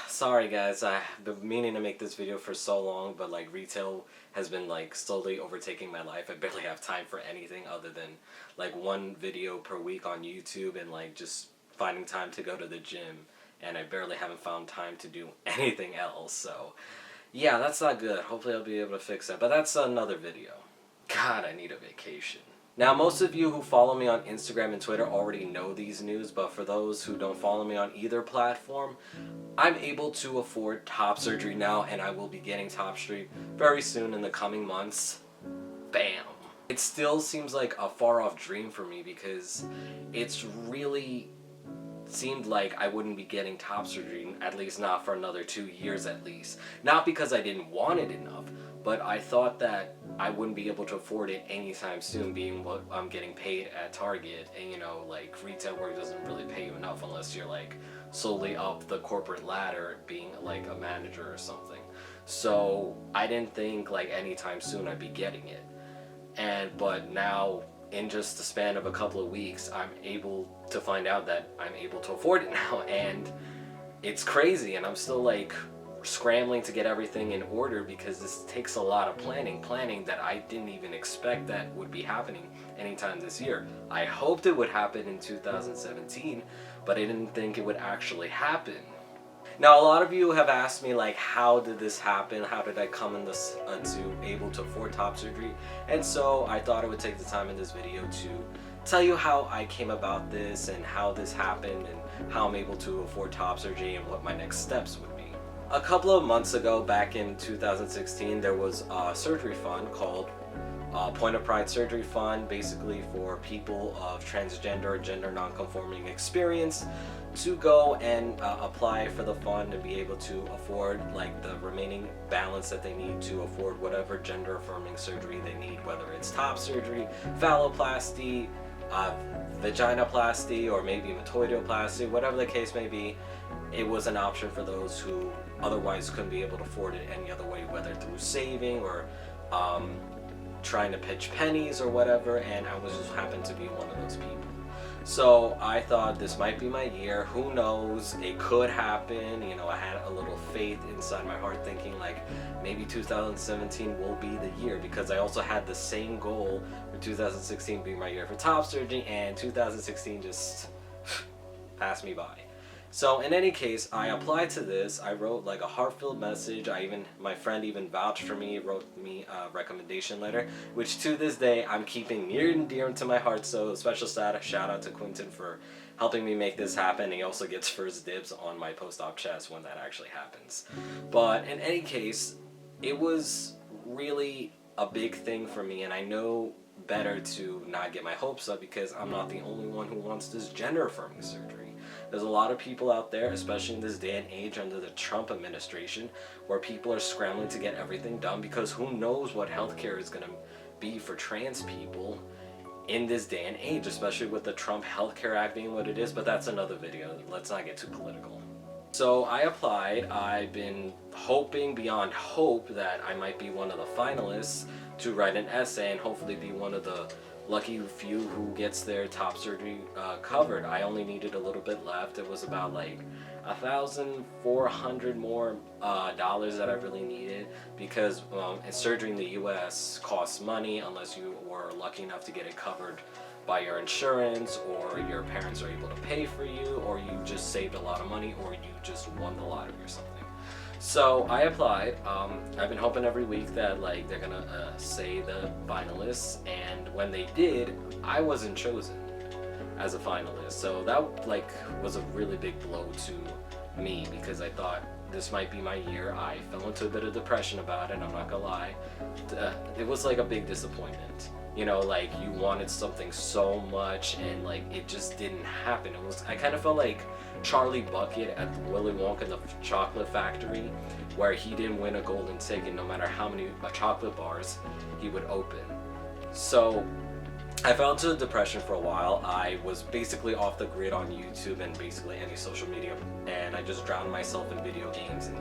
Sorry guys, I've been meaning to make this video for so long, but like retail has been like slowly overtaking my life. I barely have time for anything other than like one video per week on YouTube and like just finding time to go to the gym, and I barely haven't found time to do anything else. So yeah, that's not good. Hopefully I'll be able to fix that, but that's another video. God, I need a vacation. Now, most of you who follow me on Instagram and Twitter already know these news, but for those who don't follow me on either platform, I'm able to afford top surgery now, and I will be getting top surgery very soon in the coming months. Bam! It still seems like a far-off dream for me because it's really seemed like I wouldn't be getting top surgery, at least not for another 2 years at least. Not because I didn't want it enough, but I thought that I wouldn't be able to afford it anytime soon, being what I'm getting paid at Target. And you know, like retail work doesn't really pay you enough unless you're like solely up the corporate ladder, being like a manager or something. So I didn't think like anytime soon I'd be getting it. But now, in just the span of a couple of weeks, I'm able to find out that I'm able to afford it now, and it's crazy. And I'm still like scrambling to get everything in order because this takes a lot of planning that I didn't even expect that would be happening anytime this year. I hoped it would happen in 2017, but I didn't think it would actually happen. Now, a lot of you have asked me like, how did this happen? How did I come in this to able to afford top surgery? And so I thought I would take the time in this video to tell you how I came about this and how this happened and how I'm able to afford top surgery and what my next steps would be. A couple of months ago, back in 2016, there was a surgery fund called Point of Pride Surgery Fund, basically for people of transgender or gender non-conforming experience to go and apply for the fund and be able to afford like the remaining balance that they need to afford whatever gender affirming surgery they need, whether it's top surgery, phalloplasty, vaginoplasty, or maybe metoidioplasty, whatever the case may be. It was an option for those who otherwise couldn't be able to afford it any other way, whether through saving or trying to pitch pennies or whatever, and I was just happened to be one of those people. So I thought this might be my year. Who knows? It could happen. You know, I had a little faith inside my heart thinking like maybe 2017 will be the year, because I also had the same goal for 2016 being my year for top surgery, and 2016 just passed me by. So in any case, I applied to this. I wrote like a heartfelt message. My friend even vouched for me, wrote me a recommendation letter, which to this day I'm keeping near and dear to my heart. So a special shout out to Quentin for helping me make this happen. He also gets first dibs on my post-op chest when that actually happens. But in any case, it was really a big thing for me, and I know better to not get my hopes up because I'm not the only one who wants this gender affirming surgery. There's a lot of people out there, especially in this day and age under the Trump administration, where people are scrambling to get everything done because who knows what healthcare is going to be for trans people in this day and age, especially with the Trump Healthcare Act being what it is, but that's another video. Let's not get too political. So I applied. I've been hoping beyond hope that I might be one of the finalists to write an essay and hopefully be one of the lucky few who gets their top surgery covered. I only needed a little bit left. It was about like $1,400 more dollars that I really needed, because surgery in the US costs money unless you were lucky enough to get it covered by your insurance, or your parents are able to pay for you, or you just saved a lot of money, or you just won the lottery or something. So I applied. I've been hoping every week that like they're gonna say the finalists, and when they did, I wasn't chosen as a finalist. So that like was a really big blow to me, because I thought this might be my year. I fell into a bit of depression about it, I'm not gonna lie. It was like a big disappointment. You know, like you wanted something so much and like it just didn't happen. I kind of felt like Charlie Bucket at Willy Wonka and the Chocolate Factory, where he didn't win a golden ticket no matter how many chocolate bars he would open. So I fell into a depression for a while. I was basically off the grid on YouTube and basically any social media, and I just drowned myself in video games and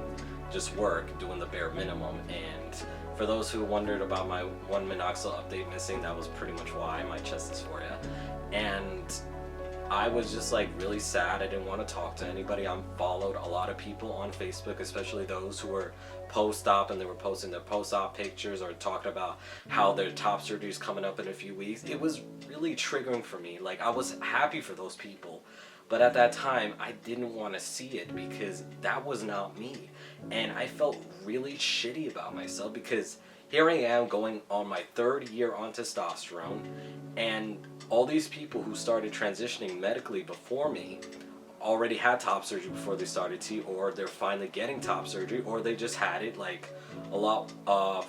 just work, doing the bare minimum. And for those who wondered about my 1 minoxidil update missing, that was pretty much why. My chest dysphoria. And I was just like really sad. I didn't want to talk to anybody. I followed a lot of people on Facebook, especially those who were post-op and they were posting their post-op pictures or talking about how their top surgery is coming up in a few weeks. It was really triggering for me. Like, I was happy for those people, but at that time I didn't want to see it because that was not me. And I felt really shitty about myself because here I am going on my 3rd year on testosterone, and all these people who started transitioning medically before me already had top surgery before they started T, or they're finally getting top surgery, or they just had it like a lot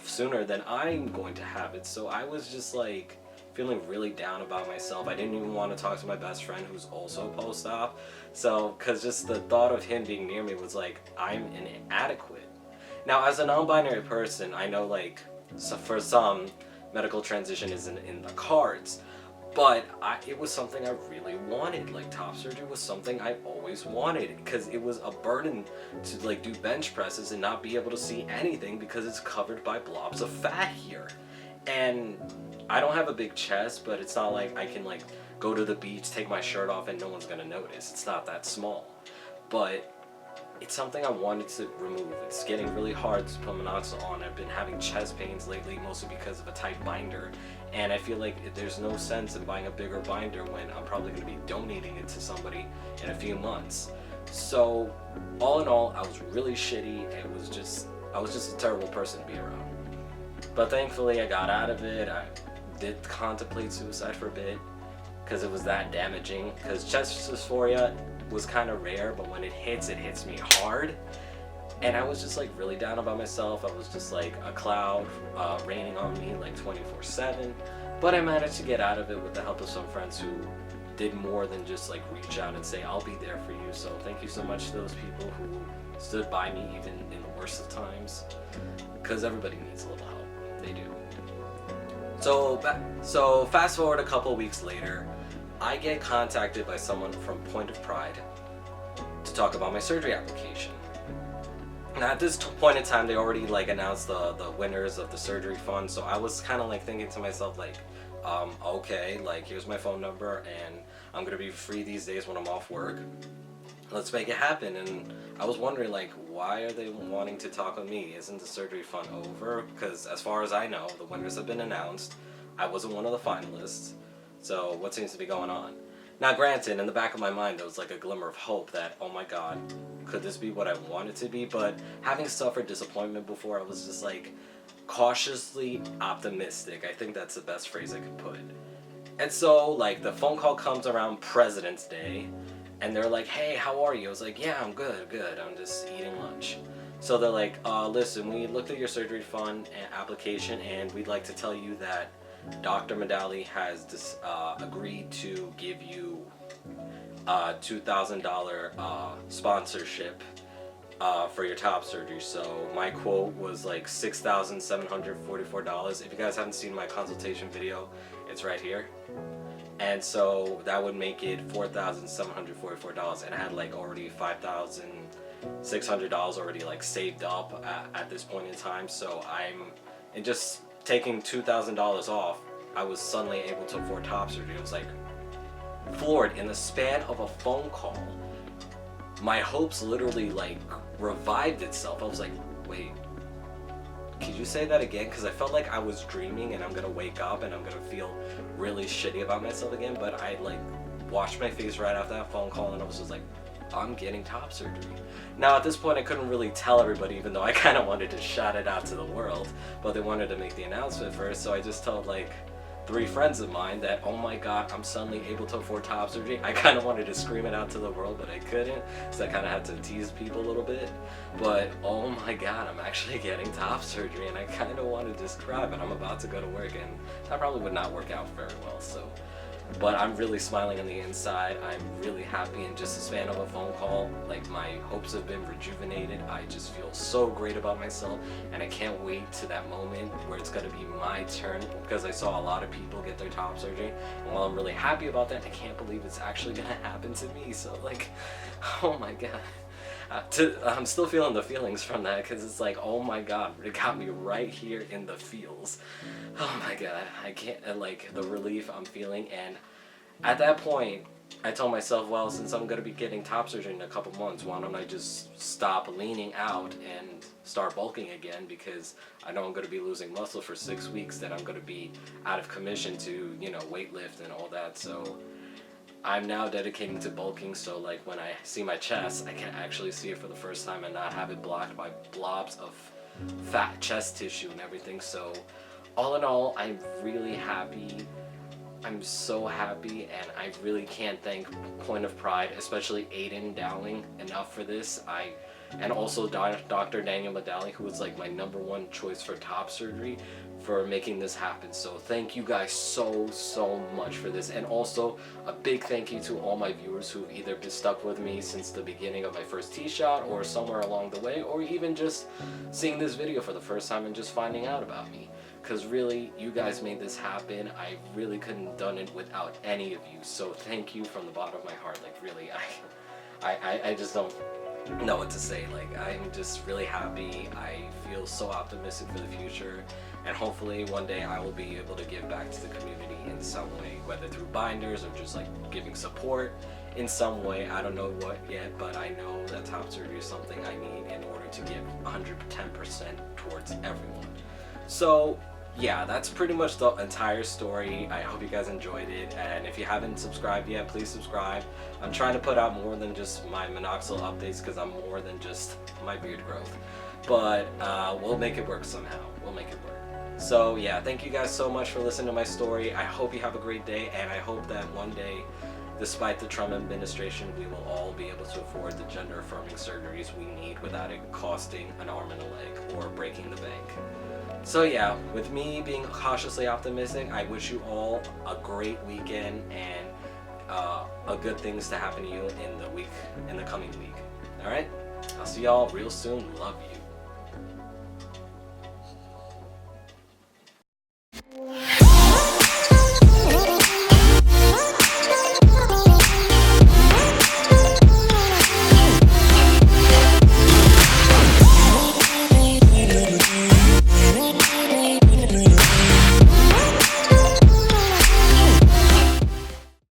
sooner than I'm going to have it. So I was just like feeling really down about myself. I didn't even want to talk to my best friend who's also post-op. So, because just the thought of him being near me was like, I'm inadequate. Now, as a non-binary person, I know like, so for some, medical transition isn't in the cards. But it was something I really wanted. Like, top surgery was something I always wanted because it was a burden to like do bench presses and not be able to see anything because it's covered by blobs of fat here. And I don't have a big chest, but it's not like I can like go to the beach, take my shirt off, and no one's gonna notice. It's not that small. But it's something I wanted to remove. It's getting really hard to put minoxidil on. I've been having chest pains lately, mostly because of a tight binder. And I feel like there's no sense in buying a bigger binder when I'm probably going to be donating it to somebody in a few months. So, all in all, I was really shitty. I was just a terrible person to be around. But thankfully, I got out of it. I did contemplate suicide for a bit because it was that damaging. Because chest dysphoria was kind of rare, but when it hits me hard. And I was just like really down about myself. I was just like a cloud raining on me like 24/7. But I managed to get out of it with the help of some friends who did more than just like reach out and say, I'll be there for you. So thank you so much to those people who stood by me even in the worst of times. Because everybody needs a little help. They do. So fast forward a couple weeks later, I get contacted by someone from Point of Pride to talk about my surgery application. Now at this point in time, they already like announced the winners of the surgery fund, so I was kind of like thinking to myself like, okay, like here's my phone number and I'm gonna be free these days when I'm off work. Let's make it happen. And I was wondering like, why are they wanting to talk with me? Isn't the surgery fund over? Because as far as I know, the winners have been announced. I wasn't one of the finalists. So what seems to be going on? Now granted, in the back of my mind there was like a glimmer of hope that, oh my god, could this be what I want it to be? But having suffered disappointment before, I was just like cautiously optimistic. I think that's the best phrase I could put. And so like the phone call comes around President's Day and they're like, hey, how are you? I was like, yeah, I'm good. I'm just eating lunch. So they're like, listen, we looked at your surgery fund application and we'd like to tell you that Dr. Medali has agreed to give you $2,000 sponsorship for your top surgery. So my quote was like $6,744. If you guys haven't seen my consultation video, it's right here. And so that would make it $4,744, and I had like already $5,600 already like saved up at this point in time. So and just taking $2,000 off, I was suddenly able to afford top surgery. I was like floored. In the span of a phone call, my hopes literally like revived itself. I was like, wait, could you say that again? Because I felt like I was dreaming and I'm gonna wake up and I'm gonna feel really shitty about myself again. But I like washed my face right after that phone call and I was just like, I'm getting top surgery. Now at this point I couldn't really tell everybody, even though I kind of wanted to shout it out to the world, but they wanted to make the announcement first. So I just told like 3 friends of mine that, oh my god, I'm suddenly able to afford top surgery. I kind of wanted to scream it out to the world, but I couldn't, so I kind of had to tease people a little bit. But oh my god, I'm actually getting top surgery, and I kind of want to just cry, but I'm about to go to work, and that probably would not work out very well. So, but I'm really smiling on the inside. I'm really happy in just the span of a phone call. Like, my hopes have been rejuvenated. I just feel so great about myself, and I can't wait to that moment where it's going to be my turn, because I saw a lot of people get their top surgery, and while I'm really happy about that, I can't believe it's actually going to happen to me. So like, oh my god. I'm still feeling the feelings from that, because it's like, oh my god, it got me right here in the feels. Oh my god, I can't, like, the relief I'm feeling. And at that point, I told myself, well, since I'm going to be getting top surgery in a couple months, why don't I just stop leaning out and start bulking again, because I know I'm going to be losing muscle for 6 weeks, then I'm going to be out of commission to, you know, weight lift and all that. So I'm now dedicating to bulking, so like when I see my chest, I can actually see it for the first time and not have it blocked by blobs of fat chest tissue and everything. So all in all, I'm really happy. I'm so happy, and I really can't thank Point of Pride, especially Aiden Dowling, enough for this. And also Dr. Daniel Medali, who was like my #1 choice for top surgery, for making this happen. So thank you guys so much for this. And also a big thank you to all my viewers who've either been stuck with me since the beginning of my first T-shot, or somewhere along the way, or even just seeing this video for the first time and just finding out about me. Because really, you guys made this happen. I really couldn't have done it without any of you. So thank you from the bottom of my heart. Like really, I just don't know what to say. Like, I'm just really happy. I feel so optimistic for the future, and hopefully one day I will be able to give back to the community in some way, whether through binders or just like giving support in some way. I don't know what yet, but I know that top surgery is something I need in order to give 110% towards everyone. So yeah, that's pretty much the entire story. I hope you guys enjoyed it, and if you haven't subscribed yet, please subscribe. I'm trying to put out more than just my minoxidil updates, because I'm more than just my beard growth. But we'll make it work somehow. We'll make it work. So yeah, thank you guys so much for listening to my story. I hope you have a great day, and I hope that one day, despite the Trump administration, we will all be able to afford the gender-affirming surgeries we need without it costing an arm and a leg or breaking the bank. So yeah, with me being cautiously optimistic, I wish you all a great weekend and a good things to happen to you in the coming week. All right, I'll see y'all real soon. Love you.